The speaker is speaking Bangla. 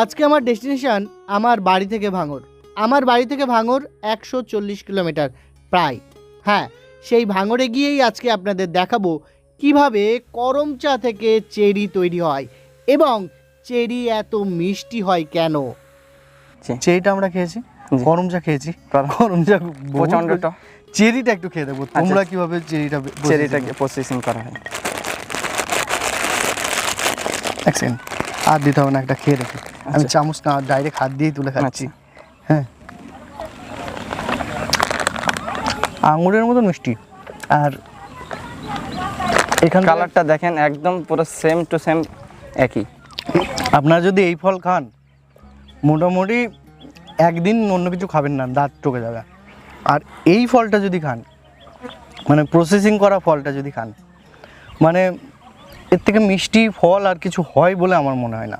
আজকে আমার ডেস্টিনেশন আমার বাড়ি থেকে ভাঙড়। আমার বাড়ি থেকে ভাঙড় 140 কিলোমিটার প্রায়। হ্যাঁ, সেই ভাঙড়ে গিয়েই আজকে আপনাদের দেখাবো কিভাবে করম চা থেকে চেরি তৈরি হয় এবং চেরি এত মিষ্টি হয় কেন। চেরিটা আমরা খেয়েছি, করম চা খেয়েছি, করম চা প্রচন্ড টক। চেরিটা একটু খেয়ে দেবো। তোমরা কিভাবে চেরিটাকে প্রসেসিং করা হয়। এক সেকেন্ড, হাত দিতে হবে না, একটা খেয়ে দেখি। আমি চামচ না, ডাইরেক্ট হাত দিয়েই তুলে খাচ্ছি। হ্যাঁ, আঙুরের মতো মিষ্টি। আর এখানে কালারটা দেখেন, একদম পুরো সেম টু সেম একই। আপনারা যদি এই ফল খান, মোটামুটি একদিন অন্য কিছু খাবেন না, দাঁত টকে যাবে। আর এই ফলটা যদি খান, মানে প্রসেসিং করা ফলটা যদি খান, মানে এর থেকে মিষ্টি ফল আর কিছু হয় বলে আমার মনে হয় না।